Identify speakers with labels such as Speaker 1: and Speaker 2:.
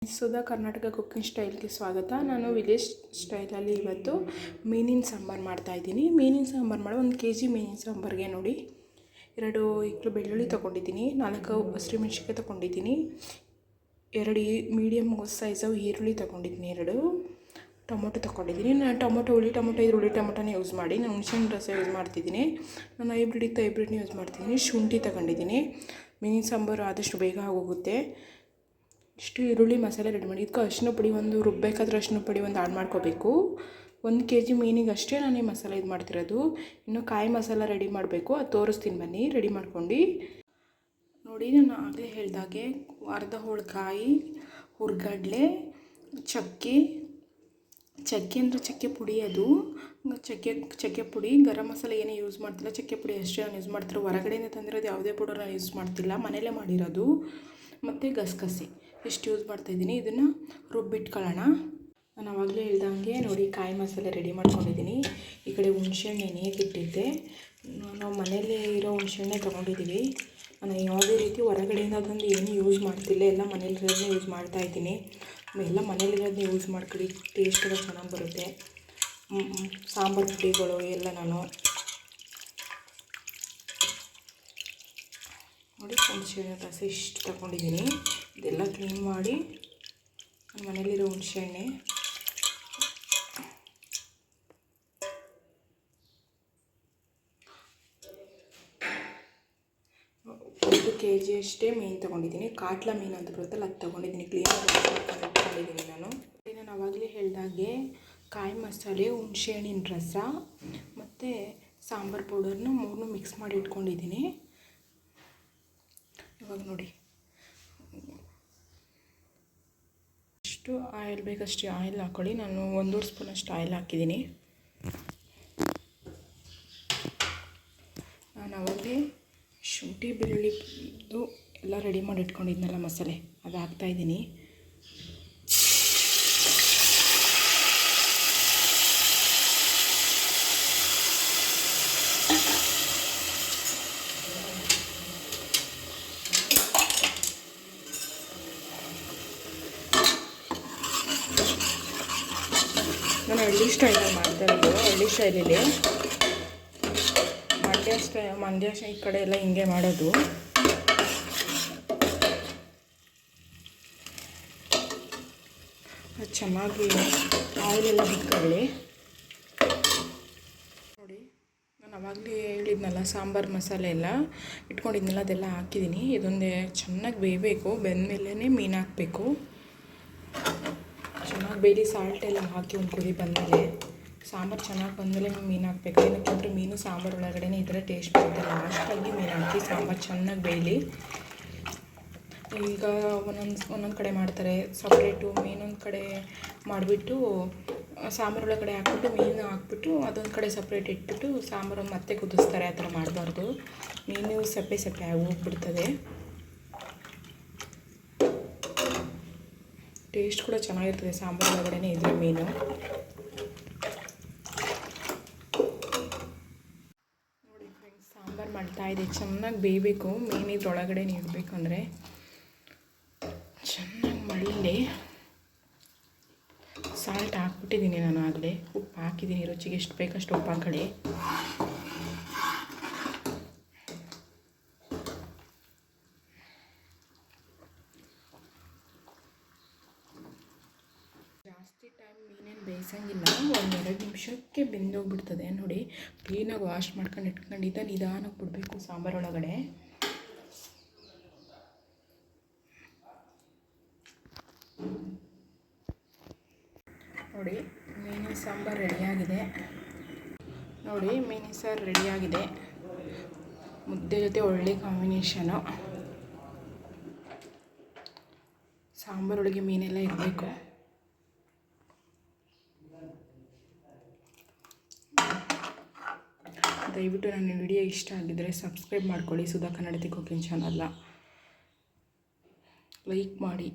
Speaker 1: Sudha Karnataka cooking ಸ್ಟೈಲ್ಗೆ ಸ್ವಾಗತ. ನಾನು village ಸ್ಟೈಲಲ್ಲಿ ಇವತ್ತು ಮೀನಿನ ಸಾಂಬಾರು ಮಾಡ್ತಾಯಿದ್ದೀನಿ. ಮೀನಿನ ಸಾಂಬಾರು ಮಾಡೋ 1 kg ಮೀನಿನ ಸಾಂಬಾರಿಗೆ ನೋಡಿ 2 ಇಕ್ಳು ಬೆಳ್ಳುಳ್ಳಿ ತೊಗೊಂಡಿದ್ದೀನಿ, 4 ಹಸಿಮೆಣ್ಸಿನ್ಕಾಯಿ ತೊಗೊಂಡಿದ್ದೀನಿ, 2 ಮೀಡಿಯಮ್ ಸೈಜ್ ಈರುಳ್ಳಿ ತೊಗೊಂಡಿದ್ದೀನಿ, 2 ಟೊಮೊಟೊ ತೊಗೊಂಡಿದ್ದೀನಿ. ನಾನು ಟೊಮೊಟೊ ಹುಳಿ ಟೊಮೊಟೊನೇ ಯೂಸ್ ಮಾಡಿ, ನಾನು ಹುಣಸೆಹಣ್ಣು ರಸ ಯೂಸ್ ಮಾಡ್ತಿದ್ದೀನಿ. ನಾನು ಹೈಬ್ರಿಡ್ನ ಯೂಸ್ ಮಾಡ್ತಿದ್ದೀನಿ. ಶುಂಠಿ ತೊಗೊಂಡಿದ್ದೀನಿ. ಮೀನಿನ ಸಾಂಬಾರು ಆದಷ್ಟು ಬೇಗ ಆಗೋಗುತ್ತೆ. ಇಷ್ಟು ಈರುಳ್ಳಿ ಮಸಾಲೆ ರೆಡಿ ಮಾಡಿ. ಇದಕ್ಕೆ ಅರಿಶಿನ ಪುಡಿ ಒಂದು ರುಬ್ಬಬೇಕಾದ್ರೆ ಅರಿಶಿನ ಪುಡಿ ಒಂದು ಆಡ್ ಮಾಡ್ಕೋಬೇಕು. 1 kg ಮೀನಿಗೆ ಅಷ್ಟೇ ನಾನು ಈ ಮಸಾಲೆ ಇದು ಮಾಡ್ತಿರೋದು. ಇನ್ನು ಕಾಯಿ ಮಸಾಲ ರೆಡಿ ಮಾಡಬೇಕು, ಅದು ತೋರಿಸ್ತೀನಿ ಬನ್ನಿ. ರೆಡಿ ಮಾಡ್ಕೊಂಡು ನೋಡಿ, ನಾನು ಆಗಲೇ ಹೇಳ್ದಾಗೆ ಅರ್ಧ ಹೋಳು ಕಾಯಿ, ಹುರ್ಗಡ್ಲೆ, ಚಕ್ಕೆ ಅಂದರೆ ಚಕ್ಕೆ ಪುಡಿ, ಅದು ಚಕ್ಕೆ ಪುಡಿ. ಗರಂ ಮಸಾಲೆ ಏನೇ ಯೂಸ್ ಮಾಡ್ತಿಲ್ಲ, ಚಕ್ಕೆ ಪುಡಿ ಅಷ್ಟೇ ನಾನು ಯೂಸ್ ಮಾಡ್ತಿರೋ. ಹೊರಗಡೆಯಿಂದ ತಂದಿರೋದು ಯಾವುದೇ ಪೌಡರ್ ನಾನು ಯೂಸ್ ಮಾಡ್ತಿಲ್ಲ, ಮನೇಲೇ ಮಾಡಿರೋದು. ಮತ್ತು ಗಸಗಸೆ ಎಷ್ಟು ಯೂಸ್ ಮಾಡ್ತಾಯಿದ್ದೀನಿ. ಇದನ್ನು ರುಬ್ಬಿಟ್ಕೊಳ್ಳೋಣ. ನಾನು ಆವಾಗಲೇ ಹೇಳ್ದಂಗೆ ನೋಡಿ, ಕಾಯಿ ಮಸಾಲೆ ರೆಡಿ ಮಾಡ್ಕೊಂಡಿದ್ದೀನಿ. ಈ ಕಡೆ ಹುಣಸೆಹಣ್ಣು ನೆನೆಯಕ್ಕೆ ಇಟ್ಟಿದ್ದೆ. ನಾವು ಮನೆಯಲ್ಲೇ ಇರೋ ಹುಣಸೆಹಣ್ಣೆ ತೊಗೊಂಡಿದ್ದೀವಿ. ನಾನು ಯಾವುದೇ ರೀತಿ ಹೊರಗಡೆಯಿಂದ ಅದೊಂದು ಏನೂ ಯೂಸ್ ಮಾಡ್ತಿಲ್ಲ, ಎಲ್ಲ ಮನೇಲಿರೋದನ್ನೇ ಯೂಸ್ ಮಾಡ್ತಾಯಿದ್ದೀನಿ. ಎಲ್ಲ ಮನೇಲಿರೋದನ್ನೇ ಯೂಸ್ ಮಾಡ್ಕೊಳ್ಳಿ, ಟೇಸ್ಟ್ ಎಲ್ಲ ಚೆನ್ನಾಗಿ ಬರುತ್ತೆ. ಸಾಂಬಾರು ಪುಡಿಗಳು ಎಲ್ಲ ನಾನು ನೋಡಿ ಹುಣಸೆಹಣ್ಣು ರಸ ಇಷ್ಟು ತೊಗೊಂಡಿದ್ದೀನಿ. ಇದೆಲ್ಲ ಕ್ಲೀನ್ ಮಾಡಿ ನನ್ನ ಮನೇಲಿರೋ ಹುಣಸೆಹಣ್ಣೆ ಒಂದು kg ಅಷ್ಟೇ ಮೀನು ತೊಗೊಂಡಿದ್ದೀನಿ. ಕಾಟ್ಲಾ ಮೀನು ಅಂತ ಬರುತ್ತಲ್ಲ, ಅದು ತೊಗೊಂಡಿದ್ದೀನಿ. ಕ್ಲೀನಾಗಿ ಇಟ್ಕೊಂಡಿದ್ದೀನಿ ನಾನು ಆವಾಗಲೇ ಹೇಳ್ದಾಗೆ ಕಾಯಿ ಮಸಾಲೆ, ಹುಣಸೆಹಣ್ಣಿನ ರಸ ಮತ್ತು ಸಾಂಬಾರು ಪೌಡರ್ನ 3 ಮಿಕ್ಸ್ ಮಾಡಿ ಇಟ್ಕೊಂಡಿದ್ದೀನಿ. ಇವಾಗ ನೋಡಿ, ಎಷ್ಟು ಆಯಿಲ್ ಬೇಕಷ್ಟು ಆಯಿಲ್ ಹಾಕ್ಕೊಳ್ಳಿ. ನಾನು 1.5 ಸ್ಪೂನಷ್ಟು ಆಯಿಲ್ ಹಾಕಿದ್ದೀನಿ. ನಾನು ಅವಾಗಲೇ ಶುಂಠಿ ಬೆಳ್ಳುಳ್ಳಿದು ಎಲ್ಲ ರೆಡಿ ಮಾಡಿ ಇಟ್ಕೊಂಡಿದ್ನಲ್ಲ ಮಸಾಲೆ, ಅದು ಹಾಕ್ತಾಯಿದ್ದೀನಿ. ನಾನು ಹಳ್ಳಿ ಸ್ಟೈಲಲ್ಲಿ ಮಾಡ್ತಾಯಿರೋದು. ಹಳ್ಳಿ ಸ್ಟೈಲಲ್ಲಿ ಮಂಡ್ಯ ಈ ಕಡೆ ಎಲ್ಲ ಹಿಂಗೆ ಮಾಡೋದು. ಅದು ಚೆನ್ನಾಗಿ ಆಯಿಲೆಲ್ಲ ಬಿಟ್ಕೊಳ್ಳಿ. ನೋಡಿ, ನಾನು ಆವಾಗಲೇ ಹೇಳಿದ್ನಲ್ಲ ಸಾಂಬಾರು ಮಸಾಲೆ ಎಲ್ಲ ಇಟ್ಕೊಂಡಿದ್ನಲ್ಲ, ಅದೆಲ್ಲ ಹಾಕಿದ್ದೀನಿ. ಇದೊಂದೇ ಚೆನ್ನಾಗಿ ಬೇಯಬೇಕು. ಬೆಂದಮೇಲೆ ಮೀನು ಹಾಕಬೇಕು. ಚೆನ್ನಾಗಿ ಬೇಯ್ದು ಸಾಲ್ಟ್ ಎಲ್ಲ ಹಾಕಿ ಒಂದು ಕುದಿ ಬಂದಮೇಲೆ, ಸಾಂಬಾರು ಚೆನ್ನಾಗಿ ಬಂದಮೇಲೆ ಮೀನು ಹಾಕಬೇಕು. ಏನಕ್ಕೆಂದರೆ ಮೀನು ಸಾಂಬಾರು ಒಳಗಡೆ ಇದ್ದರೆ ಟೇಸ್ಟ್ ಬರುತ್ತೆ. ಲಾಸ್ಟಾಗಿ ಮೀನು ಹಾಕಿ ಸಾಂಬಾರು ಚೆನ್ನಾಗಿ ಬೇಯಲಿ. ಈಗ ಒಂದೊಂದು ಕಡೆ ಮಾಡ್ತಾರೆ ಸಪ್ರೇಟು, ಮೀನೊಂದು ಕಡೆ ಮಾಡಿಬಿಟ್ಟು ಸಾಂಬಾರು ಒಳಗಡೆ ಹಾಕ್ಬಿಟ್ಟು ಮೀನು ಹಾಕ್ಬಿಟ್ಟು ಅದೊಂದು ಕಡೆ ಸಪ್ರೇಟ್ ಇಟ್ಬಿಟ್ಟು ಸಾಂಬಾರು ಮತ್ತೆ ಕುದಿಸ್ತಾರೆ. ಆ ಥರ ಮಾಡಬಾರ್ದು. ಮೀನು ಸಪ್ಪೆ ಆಗಿ ಹೋಗ್ಬಿಡ್ತದೆ. ಟೇಸ್ಟ್ ಕೂಡ ಚೆನ್ನಾಗಿರ್ತದೆ ಸಾಂಬಾರು ಒಳಗಡೆ ಇದ್ರೆ ಮೀನು. ನೋಡಿ ಫ್ರೆಂಡ್ಸ್, ಸಾಂಬಾರು ಮಾಡ್ತಾಯಿದೆ. ಚೆನ್ನಾಗಿ ಬೇಯಬೇಕು ಮೀನು, ಇದ್ರೊಳಗಡೆ ಇಡಬೇಕಂದ್ರೆ ಚೆನ್ನಾಗಿ ಮಳ್ಳಲಿ. ಸಾಲ್ಟ್ ಹಾಕ್ಬಿಟ್ಟಿದ್ದೀನಿ ನಾನು ಆಗಲೇ. ಉಪ್ಪು ಹಾಕಿದ್ದೀನಿ, ರುಚಿಗೆ ಎಷ್ಟು ಬೇಕಷ್ಟು ಉಪ್ಪು ಹಾಕೊಳ್ಳಿ. ಜಾಸ್ತಿ ಟೈಮ್ ಮೀನೇನು ಬೇಯಿಸಂಗಿಲ್ಲ, 1-2 ನಿಮಿಷಕ್ಕೆ ಬೆಂದೋಗ್ಬಿಡ್ತದೆ. ನೋಡಿ, ಕ್ಲೀನಾಗಿ ವಾಶ್ ಮಾಡ್ಕೊಂಡು ಇಟ್ಕೊಂಡಿದ್ದ ನಿಧಾನಕ್ಕೆ ಬಿಡಬೇಕು ಸಾಂಬಾರು ಒಳಗಡೆ. ನೋಡಿ, ಮೀನಿನ ಸಾಂಬಾರು ರೆಡಿಯಾಗಿದೆ. ನೋಡಿ, ಮೀನಿನ ಸಾರು ರೆಡಿಯಾಗಿದೆ. ಮುದ್ದೆ ಜೊತೆ ಒಳ್ಳೆ ಕಾಂಬಿನೇಷನು. ಸಾಂಬಾರೊಳಗೆ ಮೀನೆಲ್ಲ ಇರಬೇಕು. ದಯವಿಟ್ಟು ನನ್ನ ವಿಡಿಯೋ ಇಷ್ಟ ಆಗಿದ್ದರೆ ಸಬ್ಸ್ಕ್ರೈಬ್ ಮಾಡ್ಕೊಳ್ಳಿ. ಸುಧಾ ಕನ್ನಡತಿ ಕುಕಿಂಗ್ ಚಾನಲ್ನ ಲೈಕ್ ಮಾಡಿ.